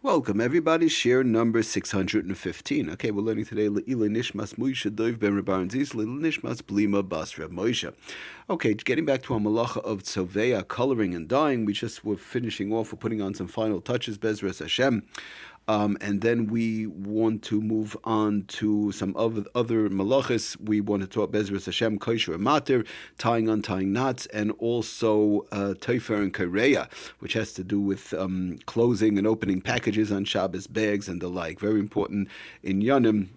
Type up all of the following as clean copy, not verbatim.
Welcome everybody, Shiur number 615. Okay, we're learning today Le'ilai Nishmas Moshe Dov ben Rabban Zis Le'ilai Nishmas Blima Bas Reb Moshe. Okay, getting back to our malacha of TZOVAYA, coloring and dyeing, we just were finishing off, we're putting on some final touches, Bezras Hashem. And then we want to move on to some other malachas. We want to talk Bezras Hashem, kosher and matir, tying, untying knots, and also teifer and kareya, which has to do with closing and opening packages on Shabbos, bags and the like. Very important in Yanim.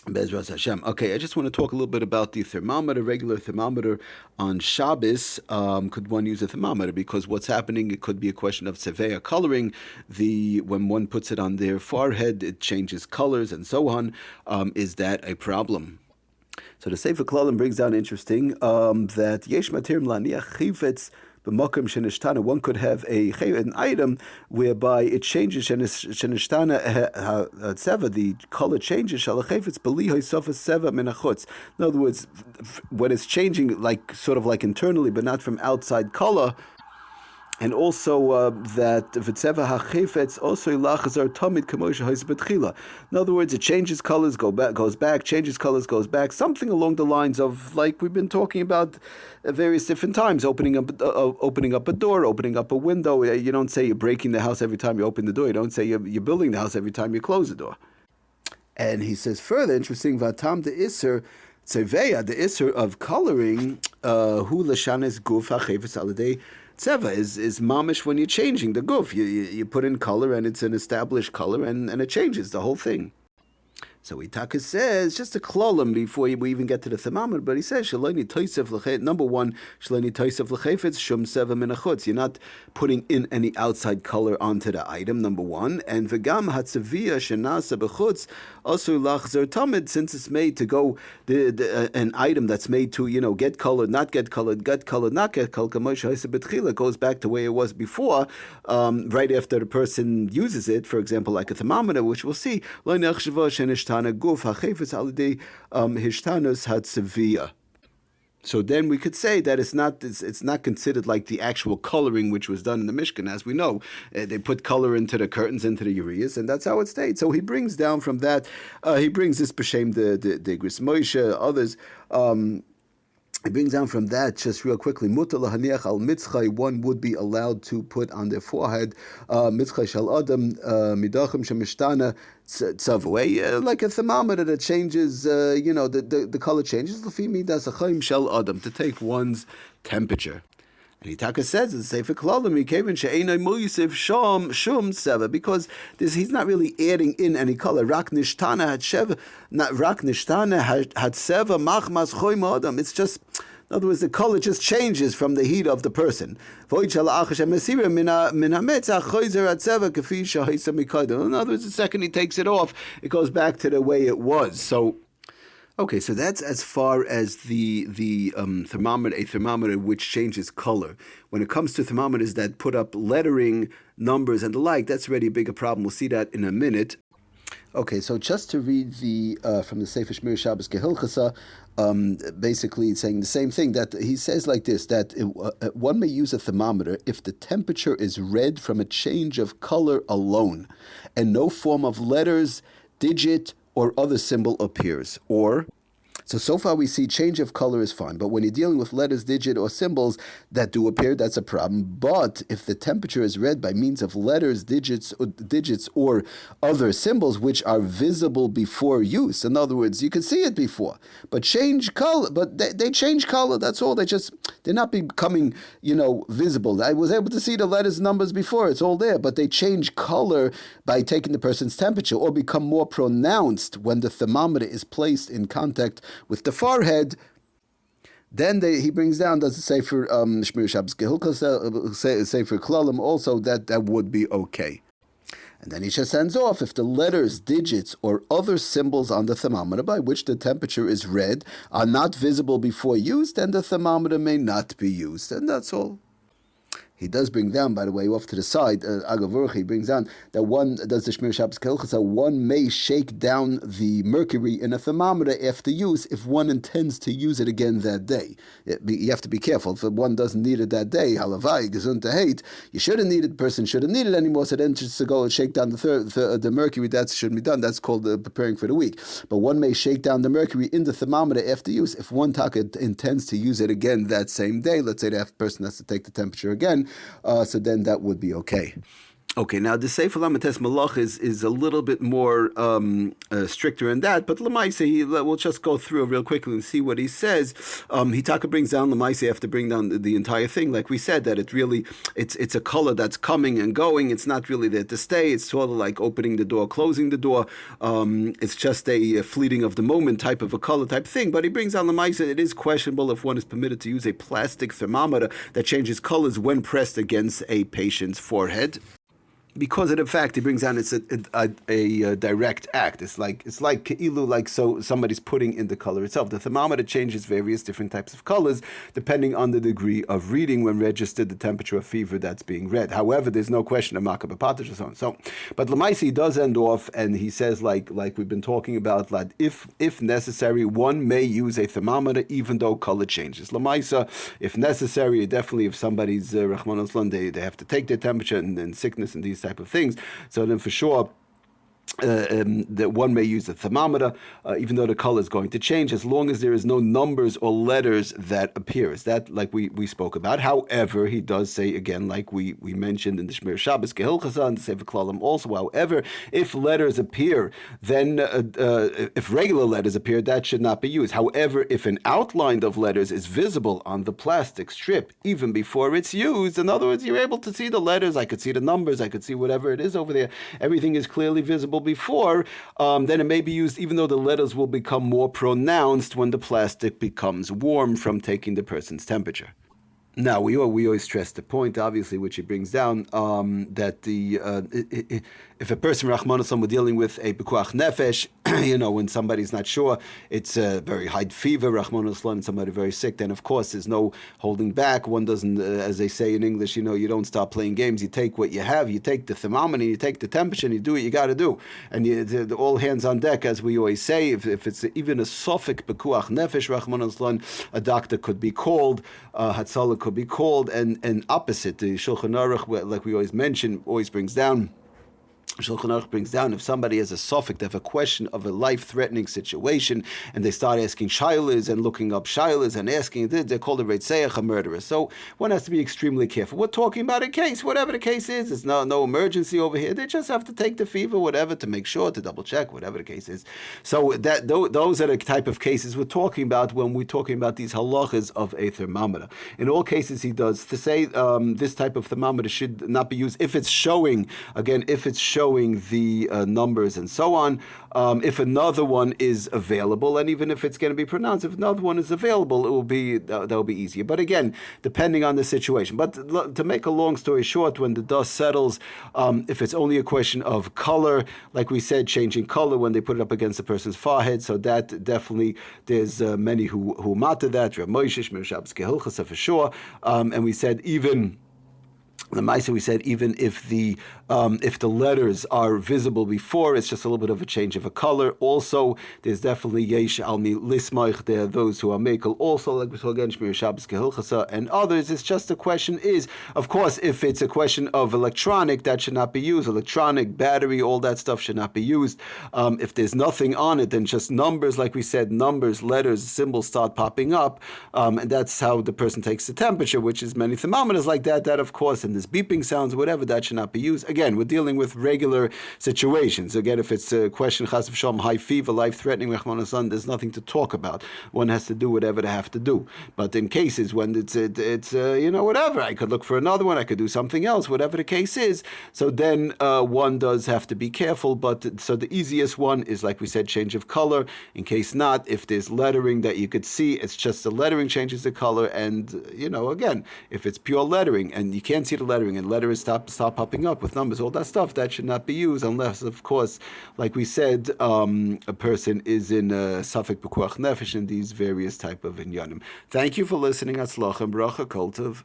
Bezras Hashem. Okay, I just want to talk a little bit about the thermometer, regular thermometer on Shabbos. Could one use a thermometer? Because what's happening, it could be a question of TZOVAYA coloring. When one puts it on their forehead, it changes colors and so on. Is that a problem? So the Sefer Klalim brings down interesting that yesh matirim laniach chifetz. One could have an item whereby it changes, the color changes. In other words, when it's changing, sort of like internally, but not from outside color. And also that v'tzeva hachefetz also ilachazar tamid kamosha ha'isbetchila. In other words, it changes colors, goes back, changes colors, goes back. Something along the lines of like we've been talking about various different times, opening up a door, opening up a window. You don't say you're breaking the house every time you open the door. You don't say you're building the house every time you close the door. And he says further, interesting, vatam de iser. TZOVAYA, the isser of coloring, hu l'shanes guf ha'chefetz aladei tzeva is mamish when you're changing the guf. You put in color and it's an established color and it changes the whole thing. So Itaka says, just a klolim before we even get to the thermometer, but he says, number one, you're not putting in any outside color onto the item, number one, and v'gam hatzaviyah shenasa b'chutz also lachzer tamid, since it's made to go, an item that's made to, get colored, not get colored, not get colored, goes back to where it was before, right after the person uses it, for example, like a thermometer, which we'll see, so then we could say that it's not considered like the actual coloring which was done in the Mishkan. As we know, they put color into the curtains, into the ureas, and that's how it stayed. So he brings down from that, he brings this b'shem the Gris Moshe, others. He brings down from that just real quickly. Mutar lahaniach al mitzchay, one would be allowed to put on their forehead mitzchay shal adam midachim shemishtana tzavoi, like a thermometer that changes. The color changes. L'fi midas achayim shal adam, to take one's temperature. And Itaka says, it's Sefer Klalim, because he's not really adding in any color. Rak nishtana had seva machmas choym adam. It's just, in other words, the color just changes from the heat of the person. In other words, the second he takes it off, it goes back to the way it was. So, okay, so that's as far as the thermometer, a thermometer which changes color. When it comes to thermometers that put up lettering, numbers, and the like, that's already a bigger problem. We'll see that in a minute. Okay, so just to read from the Sefer Shmir Shabbos HILCHOS, basically it's saying the same thing, that he says like this, that one may use a thermometer if the temperature is red from a change of color alone, and no form of letters, digit, or other symbol appears, or so far we see change of color is fine, but when you're dealing with letters, digit, or symbols that do appear, that's a problem. But if the temperature is read by means of letters, digits, or other symbols which are visible before use, in other words, you can see it before, but change color, but they change color, that's all. They're not becoming, visible. I was able to see the letters, numbers before, it's all there, but they change color by taking the person's temperature, or become more pronounced when the thermometer is placed in contact with the forehead. Then he brings down, does it say for Shmir Shabbos HILCHOS, say for Klalim also, that would be okay. And then he just ends off, if the letters, digits, or other symbols on the thermometer by which the temperature is read are not visible before use, then the thermometer may not be used. And that's all. He does bring down, by the way, off to the side, Agav he brings down that one does the Shmir Shabbos Kehilchasa, one may shake down the mercury in a thermometer after use if one intends to use it again that day. You have to be careful. If one doesn't need it that day, halavai, gesund hate, you shouldn't need it, the person shouldn't need it anymore, so then just to go and shake down the mercury, that shouldn't be done. That's called preparing for the week. But one may shake down the mercury in the thermometer after use if one taka intends to use it again that same day. Let's say the person has to take the temperature again, so then that would be okay. Okay, now the Sefer Lamates Malach is a little bit more stricter in that, but Lamaise, we'll just go through it real quickly and see what he says. Hitaka brings down Lamaise after bringing down the entire thing, like we said, that it's a color that's coming and going. It's not really there to stay. It's sort of like opening the door, closing the door. It's just a fleeting of the moment type of a color type thing. But he brings down Lamaise. It is questionable if one is permitted to use a plastic thermometer that changes colors when pressed against a patient's forehead. Because of the fact he brings down, it's a direct act. It's like ke'ilu, like so somebody's putting in the color itself. The thermometer changes various different types of colors depending on the degree of reading when registered the temperature of fever that's being read. However, there's no question of makabapatish or so on. So, but Lamaisi does end off, and he says like we've been talking about, like if necessary, one may use a thermometer even though color changes. Lamaisa, if necessary, definitely if somebody's Rahman al-Islam, they have to take their temperature and sickness and these type of things. So then for sure, that one may use a thermometer, even though the color is going to change, as long as there is no numbers or letters that appears. That, like we spoke about. However, he does say again, like we mentioned in the Shmir Shabbos Kehilchasa and the Sefer Klalim also. However, if letters appear, then if regular letters appear, that should not be used. However, if an outline of letters is visible on the plastic strip even before it's used, in other words, you're able to see the letters. I could see the numbers. I could see whatever it is over there. Everything is clearly visible before, then it may be used even though the letters will become more pronounced when the plastic becomes warm from taking the person's temperature. Now, we always stress the point, obviously, which he brings down, that if a person, Rahman al-Islam, we're dealing with a pekuach nefesh, when somebody's not sure, it's a very high fever, Rahman al-Islam, somebody very sick, then of course there's no holding back. One doesn't, as they say in English, you don't stop playing games. You take what you have, you take the thermometer, you take the temperature, and you do what you got to do. And all hands on deck, as we always say. If it's even a sofik pekuach nefesh, Rahman al-Islam, a doctor could be called, Hatzalah could be called, and opposite, the Shulchan Aruch, like we always mention, always brings down, Shulchan Aruch brings down, if somebody has a suffix, they have a question of a life-threatening situation, and they start asking shaylas and looking up shaylas and asking, they're called a reitzeach, a murderer. So one has to be extremely careful. We're talking about a case, whatever the case is. It's no emergency over here. They just have to take the fever, whatever, to make sure, to double check, whatever the case is. So those are the type of cases we're talking about when we're talking about these halachas of a thermometer. In all cases, he does to say this type of thermometer should not be used if it's showing, again, the numbers and so on. If another one is available, and even if it's going to be pronounced, if another one is available, it will be that'll be easier. But again, depending on the situation. But to make a long story short, when the dust settles, if it's only a question of color, like we said, changing color when they put it up against the person's forehead, so that definitely there's many who matter that. Reb Moshe Shmir Shabbos Kehilchasa for sure, and we said even. The Maisa, we said, even if the letters are visible before, it's just a little bit of a change of a color. Also, there's definitely yesh almi lismaich. There are those who are mekel. Also, like we saw again, Shmir Shabbos Kehilchasa and others. It's just the question is, of course, if it's a question of electronic, that should not be used. Electronic, battery, all that stuff should not be used. If there's nothing on it, then just numbers, like we said, numbers, letters, symbols start popping up, and that's how the person takes the temperature, which is many thermometers like that. That, of course, and there's beeping sounds, whatever, that should not be used. Again, we're dealing with regular situations. Again, if it's a question, chas v'shalom, high fever, life-threatening, Rahman al-Islam, there's nothing to talk about. One has to do whatever they have to do. But in cases when it's whatever, I could look for another one, I could do something else, whatever the case is. So then one does have to be careful. But so the easiest one is, like we said, change of color. In case not, if there's lettering that you could see, it's just the lettering changes the color. And again, if it's pure lettering and you can't see the lettering and letters stop popping up with numbers, all that stuff, that should not be used unless, of course, like we said, a person is in a safek pekuach nefesh in these various type of inyanim. Thank you for listening. Atzlach and bracha kol tov.